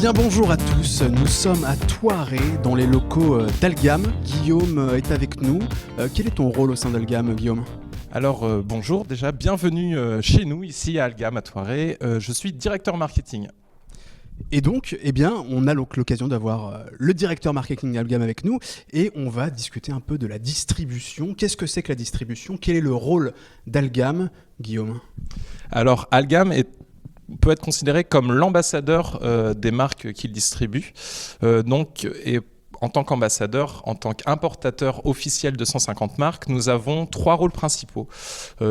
Bien bonjour à tous, nous sommes à Thoiré dans les locaux d'Algam. Guillaume est avec nous. Quel est ton rôle au sein d'Algam, Guillaume ? Alors bonjour, déjà bienvenue chez nous ici à Algam à Thoiré. Je suis directeur marketing. Et donc, on a l'occasion d'avoir le directeur marketing d'Algam avec nous et on va discuter un peu de la distribution. Qu'est-ce que c'est que la distribution ? Quel est le rôle d'Algam, Guillaume ? Alors Algam peut être considéré comme l'ambassadeur des marques qu'il distribue. En tant qu'ambassadeur, en tant qu'importateur officiel de 150 marques, nous avons 3 rôles principaux.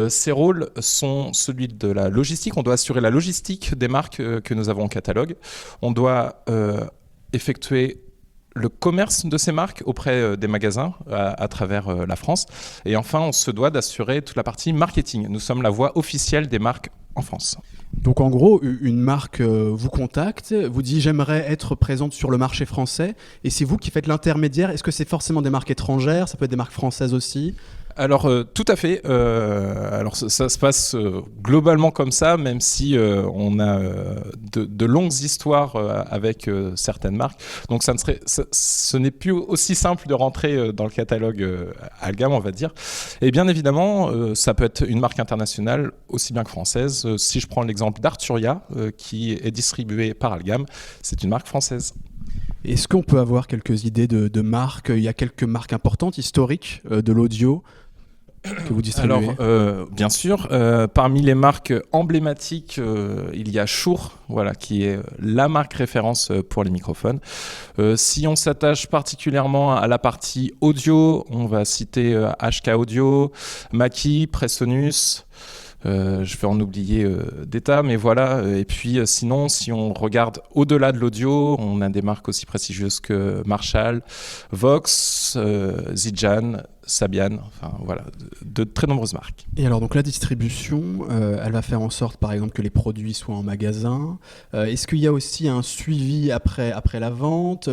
Ces rôles sont celui de la logistique. On doit assurer la logistique des marques que nous avons en catalogue. On doit effectuer le commerce de ces marques auprès des magasins à travers la France. Et enfin, on se doit d'assurer toute la partie marketing. Nous sommes la voix officielle des marques en France. Donc en gros, une marque vous contacte, vous dit j'aimerais être présente sur le marché français et c'est vous qui faites l'intermédiaire. Est-ce que c'est forcément des marques étrangères ? Ça peut être des marques françaises aussi ? Alors tout à fait. Alors ça se passe globalement comme ça, même si on a de longues histoires avec certaines marques. Donc ce n'est plus aussi simple de rentrer dans le catalogue Algam, on va dire. Et bien évidemment, ça peut être une marque internationale aussi bien que française. Si je prends l'exemple d'Arturia, qui est distribuée par Algam, c'est une marque française. Est-ce qu'on peut avoir quelques idées de marques ? Il y a quelques marques importantes, historiques, de l'audio que vous distribuez ? Alors, bien sûr, parmi les marques emblématiques, il y a Shure, qui est la marque référence pour les microphones. Si on s'attache particulièrement à la partie audio, on va citer HK Audio, Mackie, Presonus. Je vais en oublier des tas, mais voilà. Et puis sinon, si on regarde au-delà de l'audio, on a des marques aussi prestigieuses que Marshall, Vox, Zijan, Sabian, enfin voilà, de très nombreuses marques. Et alors donc la distribution, elle va faire en sorte par exemple que les produits soient en magasin. Est-ce qu'il y a aussi un suivi après la vente ?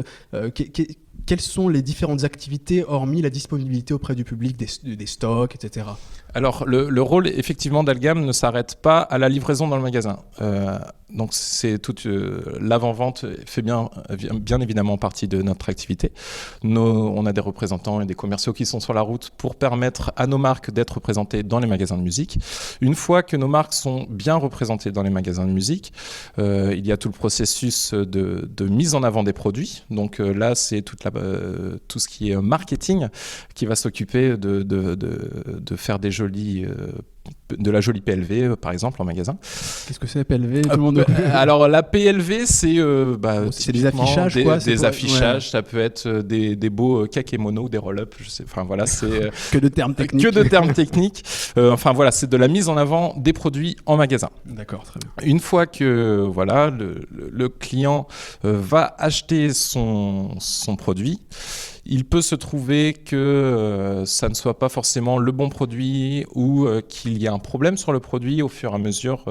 Quelles sont les différentes activités hormis la disponibilité auprès du public des stocks, etc. Alors, le rôle, effectivement, d'Algam ne s'arrête pas à la livraison dans le magasin. Donc, c'est toute l'avant-vente fait bien évidemment partie de notre activité. On a des représentants et des commerciaux qui sont sur la route pour permettre à nos marques d'être présentées dans les magasins de musique. Une fois que nos marques sont bien représentées dans les magasins de musique, il y a tout le processus de mise en avant des produits. Donc là, c'est tout ce qui est marketing qui va s'occuper de faire de la jolie PLV par exemple en magasin. Qu'est-ce que c'est PLV ? Tout le monde... Alors la PLV c'est c'est des affichages des affichages, ouais. Ça peut être des beaux kakémonos ou des roll-up, je sais, enfin voilà, c'est que de termes techniques. Enfin voilà, c'est de la mise en avant des produits en magasin. D'accord, très bien. Une fois que voilà le client va acheter son produit, il peut se trouver que ça ne soit pas forcément le bon produit ou qu'il y a un problème sur le produit au fur et à mesure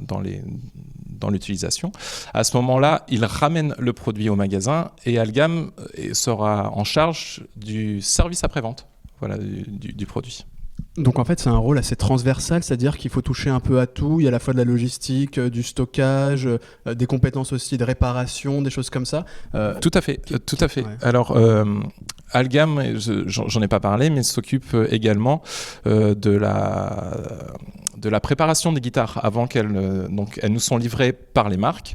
dans l'utilisation. À ce moment-là, il ramène le produit au magasin et Algam sera en charge du service après-vente du produit. Donc en fait, c'est un rôle assez transversal, c'est-à-dire qu'il faut toucher un peu à tout. Il y a à la fois de la logistique, du stockage, des compétences aussi de réparation, des choses comme ça. Tout à fait. Ouais. Alors, Algam, j'en ai pas parlé, mais s'occupe également de la préparation des guitares avant qu'elles nous sont livrées par les marques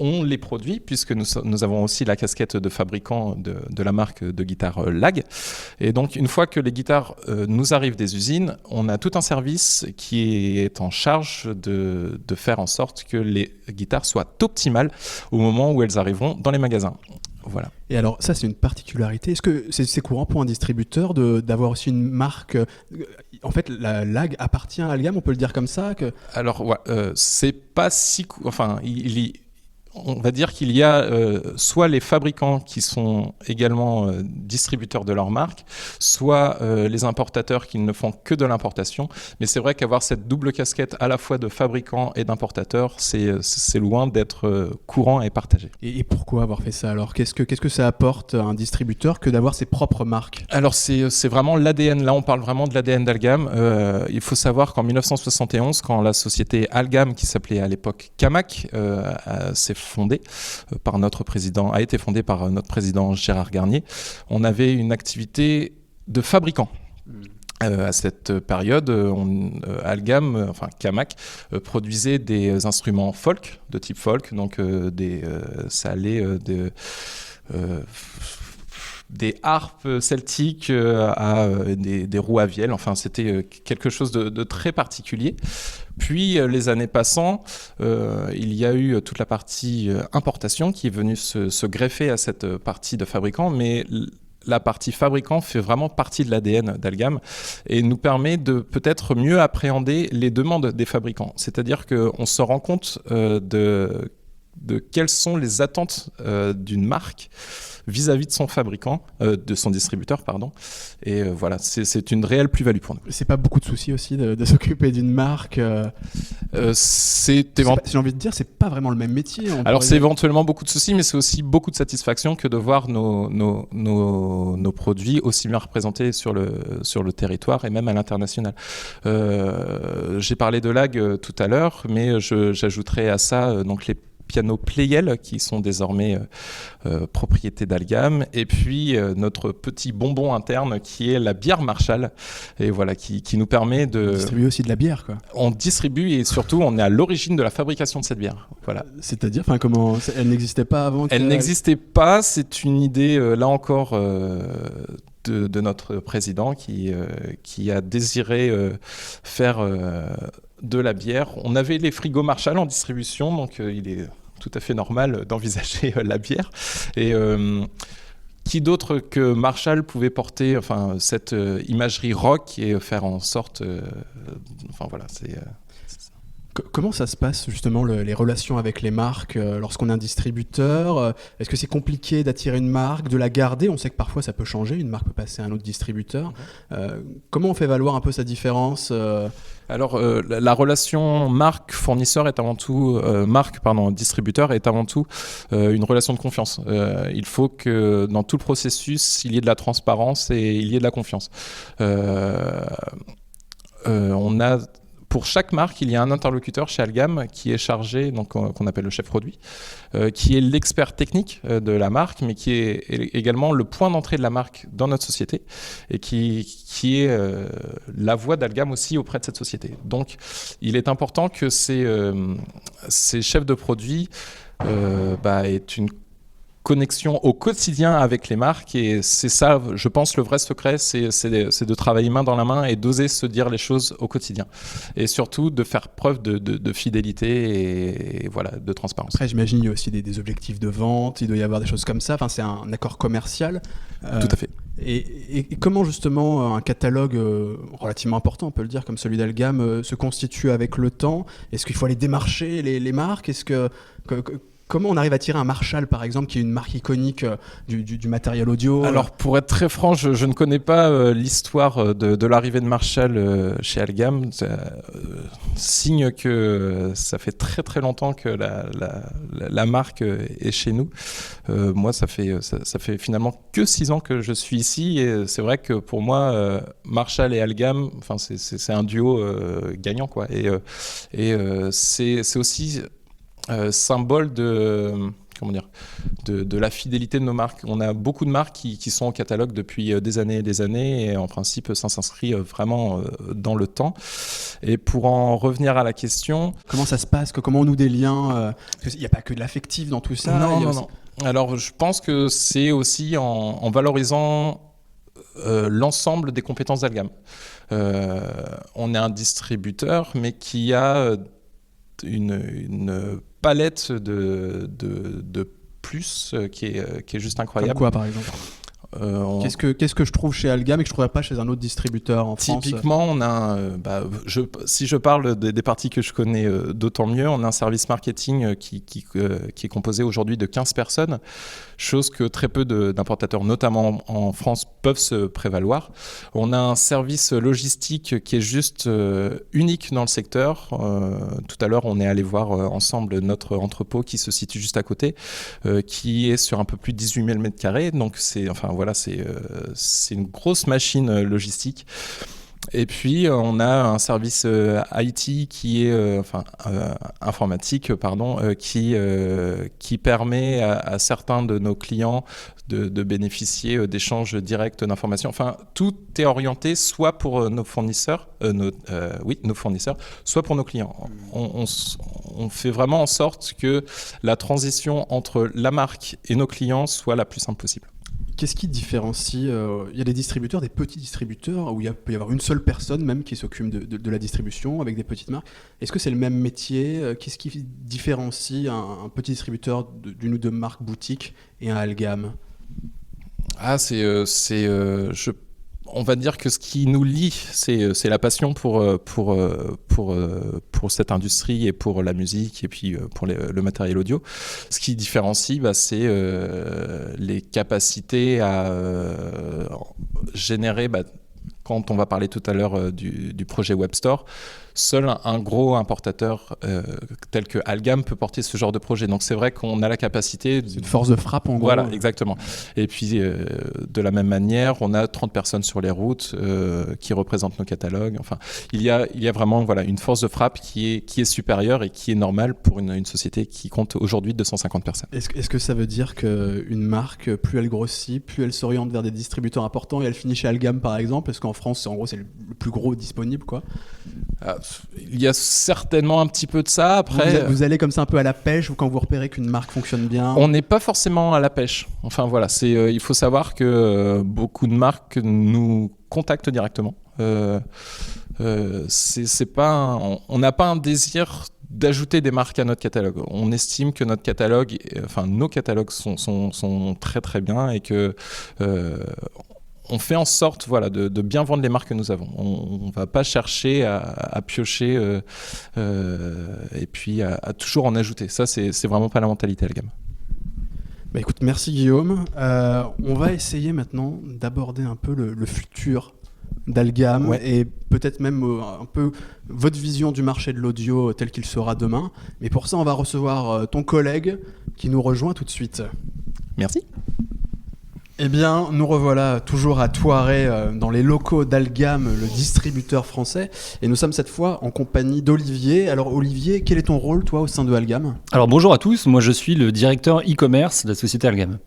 on les produit, puisque nous avons aussi la casquette de fabricant de la marque de guitare Lag. Et donc, une fois que les guitares nous arrivent des usines, on a tout un service qui est en charge de faire en sorte que les guitares soient optimales au moment où elles arriveront dans les magasins. Voilà. Et alors, ça, c'est une particularité. Est-ce que c'est courant pour un distributeur d'avoir aussi une marque en fait, la Lag appartient à Algam, on peut le dire comme ça Alors, ouais, c'est pas si... Enfin, on va dire qu'il y a soit les fabricants qui sont également distributeurs de leur marque, soit les importateurs qui ne font que de l'importation. Mais c'est vrai qu'avoir cette double casquette à la fois de fabricant et d'importateur, c'est loin d'être courant et partagé. Et pourquoi avoir fait ça alors ? Qu'est-ce que ça apporte à un distributeur que d'avoir ses propres marques ? Alors c'est vraiment l'ADN, là on parle vraiment de l'ADN d'Algam. Il faut savoir qu'en 1971, quand la société Algam, qui s'appelait à l'époque Camac, s'est fondée a été fondée par notre président Gérard Garnier, on avait une activité de fabricant. À cette période, Algam, Camac, produisait des instruments folk, de type folk, donc ça allait des harpes celtiques à des rouavielles. Enfin, c'était quelque chose de très particulier. Puis, les années passant, il y a eu toute la partie importation qui est venue se greffer à cette partie de fabricant, mais la partie fabricant fait vraiment partie de l'ADN d'Algam et nous permet de peut-être mieux appréhender les demandes des fabricants. C'est-à-dire qu'on se rend compte de quelles sont les attentes d'une marque vis-à-vis de son fabricant, de son distributeur, pardon. Et voilà, c'est une réelle plus-value pour nous. C'est pas beaucoup de soucis aussi de s'occuper d'une marque j'ai envie de dire, c'est pas vraiment le même métier. Alors c'est éventuellement beaucoup de soucis, mais c'est aussi beaucoup de satisfaction que de voir nos produits aussi bien représentés sur le territoire et même à l'international. J'ai parlé de Lag tout à l'heure, mais j'ajouterai à ça donc les pianos Pleyel qui sont désormais propriété d'Algam, et puis notre petit bonbon interne qui est la bière Marshall, et voilà, qui nous permet de... On distribue aussi de la bière, quoi. On distribue et surtout on est à l'origine de la fabrication de cette bière. Voilà. C'est-à-dire, comment elle n'existait pas avant Elle n'existait pas, c'est une idée là encore de notre président qui a désiré faire de la bière. On avait les frigos Marshall en distribution, donc il est tout à fait normal d'envisager la bière. Et qui d'autre que Marshall pouvait porter cette imagerie rock et faire en sorte... voilà, c'est... Comment ça se passe justement les relations avec les marques lorsqu'on est un distributeur ? Est-ce que c'est compliqué d'attirer une marque, de la garder ? On sait que parfois ça peut changer, une marque peut passer à un autre distributeur. Comment on fait valoir un peu sa différence Alors, la relation marque-fournisseur est avant tout, distributeur est avant tout une relation de confiance. Il faut que dans tout le processus, il y ait de la transparence et il y ait de la confiance. Pour chaque marque, il y a un interlocuteur chez Algam qui est chargé, donc qu'on appelle le chef produit, qui est l'expert technique de la marque, mais qui est également le point d'entrée de la marque dans notre société et qui est la voix d'Algam aussi auprès de cette société. Donc, il est important que ces chefs de produit aient une connexion au quotidien avec les marques, et c'est ça, je pense, le vrai secret, c'est de travailler main dans la main et d'oser se dire les choses au quotidien, et surtout de faire preuve de fidélité et voilà, de transparence. Après, j'imagine il y a aussi des objectifs de vente, il doit y avoir des choses comme ça, c'est un accord commercial. Tout à fait. Et comment justement un catalogue relativement important, on peut le dire, comme celui d'Algam, se constitue avec le temps ? Est-ce qu'il faut aller démarcher les marques ? Comment on arrive à tirer un Marshall, par exemple, qui est une marque iconique du matériel audio ? Alors, pour être très franc, je ne connais pas l'histoire de l'arrivée de Marshall chez Algam. Signe que ça fait très très longtemps que la marque est chez nous. Moi, ça fait finalement que 6 ans que je suis ici, et c'est vrai que pour moi, Marshall et Algam, c'est un duo gagnant, quoi. Et c'est aussi... symbole de la fidélité de nos marques. On a beaucoup de marques qui sont au catalogue depuis des années et des années, et en principe ça s'inscrit vraiment dans le temps. Et pour en revenir à la question... Comment ça se passe ? Comment on noue des liens ? Il n'y a pas que de l'affectif dans tout ça. Non. Alors je pense que c'est aussi en valorisant l'ensemble des compétences d'Algam. On est un distributeur, mais qui a une palette de plus qui est juste incroyable. Comme quoi, par exemple ? Qu'est-ce que je trouve chez Algam et que je ne trouverais pas chez un autre distributeur en France? Typiquement, on a, si je parle des parties que je connais d'autant mieux, on a un service marketing qui est composé aujourd'hui de 15 personnes, chose que très peu d'importateurs, notamment en France, peuvent se prévaloir. On a un service logistique qui est juste unique dans le secteur. Tout à l'heure, on est allé voir ensemble notre entrepôt qui se situe juste à côté, qui est sur un peu plus de 18 000 m². Donc, c'est une grosse machine logistique. Et puis, on a un service IT qui est, informatique, qui permet à certains de nos clients de bénéficier d'échanges directs d'informations. Enfin, tout est orienté soit pour nos fournisseurs, nos fournisseurs, soit pour nos clients. On fait vraiment en sorte que la transition entre la marque et nos clients soit la plus simple possible. Qu'est-ce qui différencie il y a des distributeurs, des petits distributeurs, où il peut y avoir une seule personne même qui s'occupe de la distribution avec des petites marques. Est-ce que c'est le même métier? Qu'est-ce qui différencie un petit distributeur d'une ou deux marques boutiques et un Algam? On va dire que ce qui nous lie, c'est la passion pour cette industrie et pour la musique et puis pour le matériel audio. Ce qui différencie, c'est les capacités à générer. Quand on va parler tout à l'heure du projet Webstore, seul un gros importateur tel que Algam peut porter ce genre de projet. Donc c'est vrai qu'on a la capacité... C'est une force de frappe en gros. Voilà, exactement. Et puis de la même manière, on a 30 personnes sur les routes qui représentent nos catalogues. Enfin, il y a vraiment une force de frappe qui est supérieure et qui est normale pour une société qui compte aujourd'hui 250 personnes. Est-ce que ça veut dire qu'une marque, plus elle grossit, plus elle s'oriente vers des distributeurs importants et elle finit chez Algam par exemple? Parce qu'en France, c'est le plus gros disponible, quoi. Il y a certainement un petit peu de ça. Après, vous allez comme ça un peu à la pêche, ou quand vous repérez qu'une marque fonctionne bien? On n'est pas forcément à la pêche. Enfin voilà, il faut savoir que beaucoup de marques nous contactent directement. On n'a pas un désir d'ajouter des marques à notre catalogue. On estime que nos catalogues sont très très bien et que on fait en sorte de bien vendre les marques que nous avons. On ne va pas chercher à piocher et puis à toujours en ajouter. Ça, c'est vraiment pas la mentalité Algam. Écoute, merci Guillaume. On va essayer maintenant d'aborder un peu le futur d'Algam, et peut-être même un peu votre vision du marché de l'audio tel qu'il sera demain. Mais pour ça, on va recevoir ton collègue qui nous rejoint tout de suite. Merci. Eh bien, nous revoilà toujours à Thouareg, dans les locaux d'Algam, le distributeur français. Et nous sommes cette fois en compagnie d'Olivier. Alors Olivier, quel est ton rôle, toi, au sein de Algam ? Alors bonjour à tous, moi je suis le directeur e-commerce de la société Algam.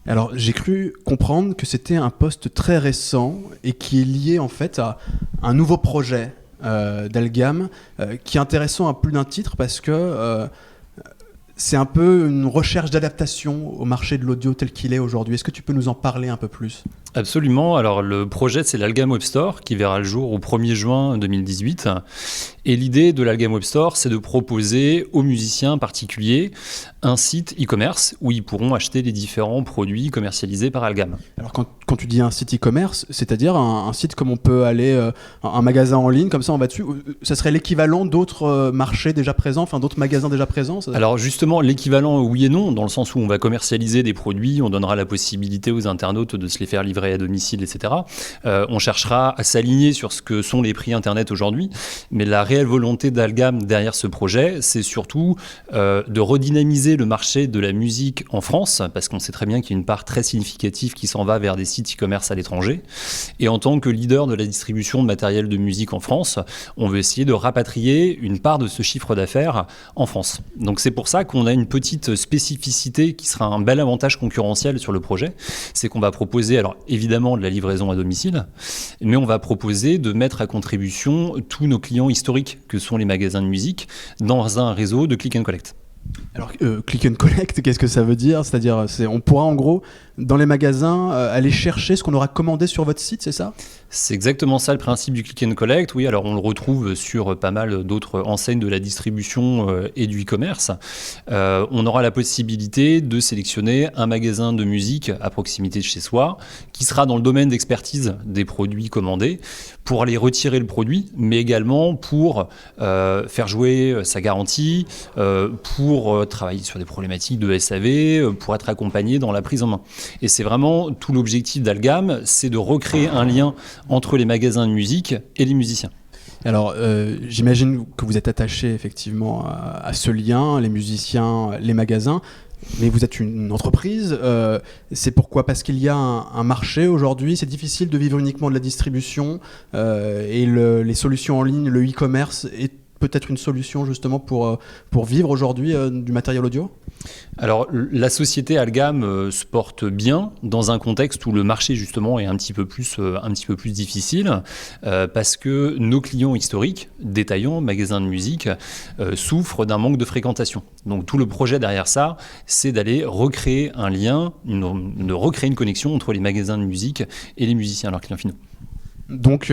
Alors j'ai cru comprendre que c'était un poste très récent et qui est lié en fait à un nouveau projet d'Algam qui est intéressant à plus d'un titre parce que... c'est un peu une recherche d'adaptation au marché de l'audio tel qu'il est aujourd'hui. Est-ce que tu peux nous en parler un peu plus ? Absolument. Alors le projet, c'est l'Algam Webstore qui verra le jour au 1er juin 2018. Et l'idée de l'Algam Webstore, c'est de proposer aux musiciens particuliers un site e-commerce où ils pourront acheter les différents produits commercialisés par Algam. Alors quand tu dis un site e-commerce, c'est-à-dire un site comme on peut aller, un magasin en ligne, comme ça on va dessus, ça serait l'équivalent d'autres marchés déjà présents, enfin d'autres magasins déjà présents ? Alors justement, l'équivalent oui et non, dans le sens où on va commercialiser des produits, on donnera la possibilité aux internautes de se les faire livrer à domicile, etc. On cherchera à s'aligner sur ce que sont les prix Internet aujourd'hui, mais la réelle volonté d'Algam derrière ce projet, c'est surtout de redynamiser le marché de la musique en France, parce qu'on sait très bien qu'il y a une part très significative qui s'en va vers des sites e-commerce à l'étranger. Et en tant que leader de la distribution de matériel de musique en France, on veut essayer de rapatrier une part de ce chiffre d'affaires en France. Donc c'est pour ça qu'on a une petite spécificité qui sera un bel avantage concurrentiel sur le projet, c'est qu'on va proposer, alors évidemment de la livraison à domicile, mais on va proposer de mettre à contribution tous nos clients historiques que sont les magasins de musique dans un réseau de click and collect. Alors, click and collect, qu'est-ce que ça veut dire? C'est-à-dire, on pourra en gros, dans les magasins, aller chercher ce qu'on aura commandé sur votre site, c'est ça? C'est exactement ça le principe du click and collect. Oui, alors on le retrouve sur pas mal d'autres enseignes de la distribution et du e-commerce. On aura la possibilité de sélectionner un magasin de musique à proximité de chez soi qui sera dans le domaine d'expertise des produits commandés pour aller retirer le produit, mais également pour faire jouer sa garantie, pour travailler sur des problématiques de SAV, pour être accompagné dans la prise en main. Et c'est vraiment tout l'objectif d'Algam, c'est de recréer un lien entre les magasins de musique et les musiciens. Alors, j'imagine que vous êtes attaché effectivement à ce lien, les musiciens, les magasins, mais vous êtes une entreprise. C'est pourquoi? Parce qu'il y a un marché aujourd'hui, c'est difficile de vivre uniquement de la distribution et les solutions en ligne, le e-commerce est peut-être une solution justement pour vivre aujourd'hui du matériel audio? Alors, la société Algam se porte bien dans un contexte où le marché justement est un petit peu plus difficile parce que nos clients historiques, détaillants, magasins de musique, souffrent d'un manque de fréquentation. Donc tout le projet derrière ça, c'est d'aller recréer un lien, de recréer une connexion entre les magasins de musique et les musiciens, leurs clients finaux. Donc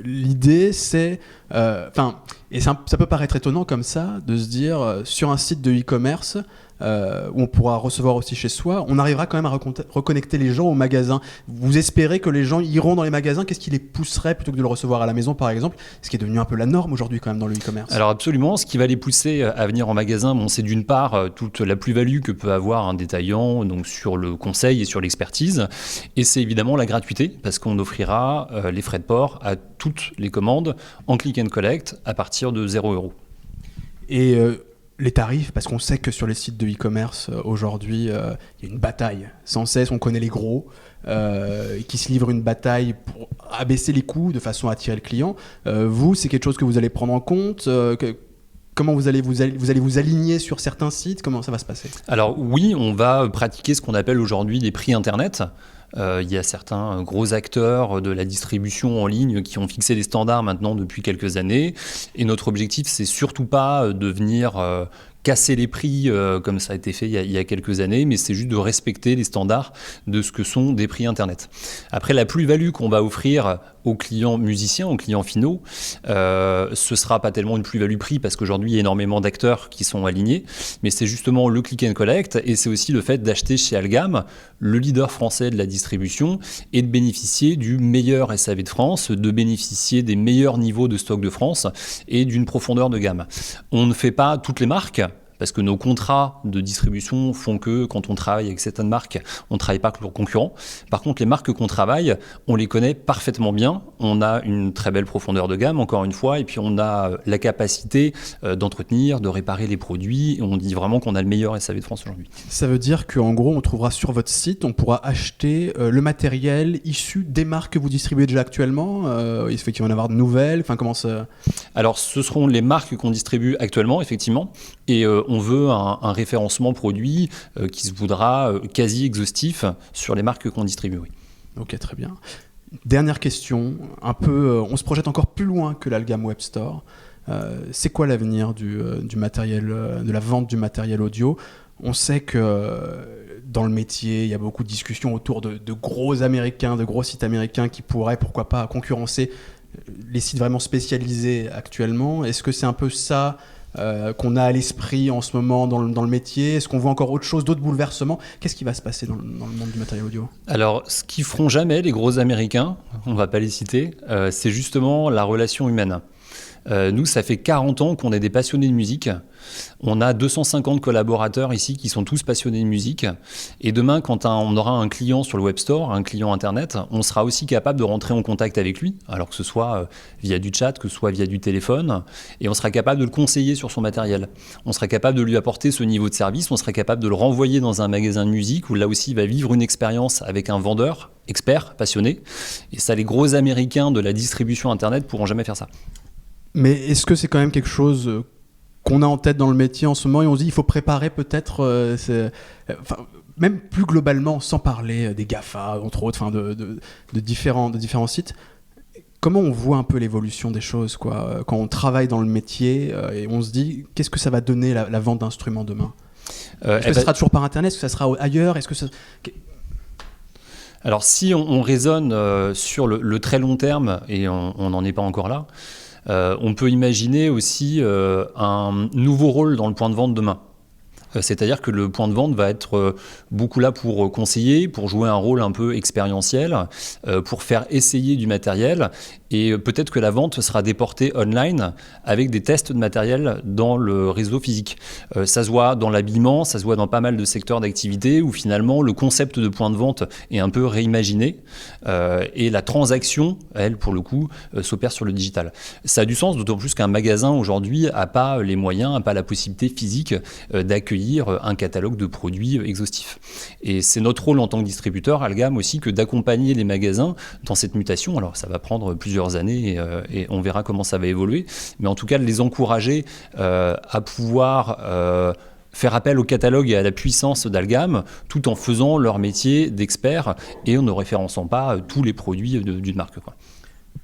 l'idée c'est, et ça peut paraître étonnant comme ça, de se dire sur un site de e-commerce où on pourra recevoir aussi chez soi, on arrivera quand même à reconnecter les gens au magasin. Vous espérez que les gens iront dans les magasins? Qu'est-ce qui les pousserait plutôt que de le recevoir à la maison par exemple? Ce qui est devenu un peu la norme aujourd'hui quand même dans le e-commerce. Alors absolument, ce qui va les pousser à venir en magasin, c'est d'une part toute la plus-value que peut avoir un détaillant donc sur le conseil et sur l'expertise, et c'est évidemment la gratuité parce qu'on offrira les frais de port à toutes les commandes en click and collect à partir de 0 €. Et les tarifs, parce qu'on sait que sur les sites de e-commerce, aujourd'hui, il y a une bataille. Sans cesse, on connaît les gros qui se livrent une bataille pour abaisser les coûts de façon à attirer le client. Vous, c'est quelque chose que vous allez prendre en compte Comment vous allez vous aligner sur certains sites? Comment ça va se passer? Alors oui, on va pratiquer ce qu'on appelle aujourd'hui des prix Internet. Il y a certains gros acteurs de la distribution en ligne qui ont fixé des standards maintenant depuis quelques années. Et notre objectif, c'est surtout pas de venir casser les prix comme ça a été fait il y a quelques années, mais c'est juste de respecter les standards de ce que sont des prix Internet. Après, la plus-value qu'on va offrir aux clients musiciens, aux clients finaux, ce sera pas tellement une plus-value prix parce qu'aujourd'hui il y a énormément d'acteurs qui sont alignés, mais c'est justement le click and collect et c'est aussi le fait d'acheter chez Algam, le leader français de la distribution, et de bénéficier du meilleur SAV de France, de bénéficier des meilleurs niveaux de stock de France et d'une profondeur de gamme. On ne fait pas toutes les marques, parce que nos contrats de distribution font que quand on travaille avec certaines marques, on ne travaille pas avec leurs concurrents. Par contre, les marques qu'on travaille, on les connaît parfaitement bien. On a une très belle profondeur de gamme, encore une fois, et puis on a la capacité d'entretenir, de réparer les produits. Et on dit vraiment qu'on a le meilleur SAV de France aujourd'hui. Ça veut dire qu'en gros, on trouvera sur votre site, on pourra acheter le matériel issu des marques que vous distribuez déjà actuellement. Il se fait qu'il va y en avoir de nouvelles. Enfin, comment ça... Alors, ce seront les marques qu'on distribue actuellement, effectivement. Et on veut un référencement produit qui se voudra quasi exhaustif sur les marques qu'on distribue. Oui. Ok, très bien. Dernière question, un peu, on se projette encore plus loin que l'Algam Web Store. C'est quoi l'avenir du matériel, de la vente du matériel audio? On sait que dans le métier, il y a beaucoup de discussions autour de gros américains, de gros sites américains qui pourraient, pourquoi pas, concurrencer les sites vraiment spécialisés actuellement. Est-ce que c'est un peu ça qu'on a à l'esprit en ce moment dans le métier? Est-ce qu'on voit encore autre chose, d'autres bouleversements? Qu'est-ce qui va se passer dans le monde du matériel audio? Alors, ce qu'ils feront jamais, les gros Américains, on ne va pas les citer, c'est justement la relation humaine. Nous, ça fait 40 ans qu'on est des passionnés de musique. On a 250 collaborateurs ici qui sont tous passionnés de musique. Et demain, quand on aura un client sur le web store, un client Internet, on sera aussi capable de rentrer en contact avec lui, alors que ce soit via du chat, que ce soit via du téléphone. Et on sera capable de le conseiller sur son matériel. On sera capable de lui apporter ce niveau de service. On sera capable de le renvoyer dans un magasin de musique où là aussi il va vivre une expérience avec un vendeur expert, passionné. Et ça, les gros Américains de la distribution Internet pourront jamais faire ça. Mais est-ce que c'est quand même quelque chose qu'on a en tête dans le métier en ce moment et on se dit il faut préparer peut-être, même plus globalement, sans parler des GAFA, entre autres, de différents sites, Comment on voit un peu l'évolution des choses, quoi, quand on travaille dans le métier et on se dit qu'est-ce que ça va donner la vente d'instruments demain? Est-ce que ça sera toujours par Internet? Est-ce que ça sera ailleurs? Alors si on raisonne sur le très long terme, et on n'en est pas encore là, on peut imaginer aussi un nouveau rôle dans le point de vente demain. C'est-à-dire que le point de vente va être beaucoup là pour conseiller, pour jouer un rôle un peu expérientiel, pour faire essayer du matériel. Et peut-être que la vente sera déportée online avec des tests de matériel dans le réseau physique. Ça se voit dans l'habillement, ça se voit dans pas mal de secteurs d'activité où finalement le concept de point de vente est un peu réimaginé et la transaction, elle, pour le coup, s'opère sur le digital. Ça a du sens, d'autant plus qu'un magasin aujourd'hui n'a pas les moyens, n'a pas la possibilité physique d'accueillir un catalogue de produits exhaustif. Et c'est notre rôle en tant que distributeur, Algam aussi, que d'accompagner les magasins dans cette mutation. Alors ça va prendre plusieurs années et on verra comment ça va évoluer, mais en tout cas de les encourager à pouvoir faire appel au catalogue et à la puissance d'Algam tout en faisant leur métier d'expert et en ne référençant pas tous les produits d'une marque, quoi.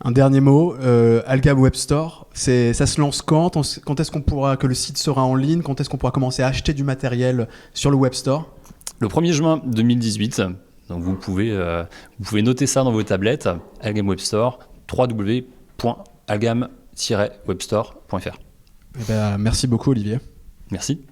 Un dernier mot, Algam Web Store, ça se lance quand est-ce que le site sera en ligne? Quand est-ce qu'on pourra commencer à acheter du matériel sur le Web Store? Le 1er juin 2018, donc vous pouvez noter ça dans vos tablettes, Algam Web Store, www.algam-webstore.fr. Merci beaucoup, Olivier. Merci.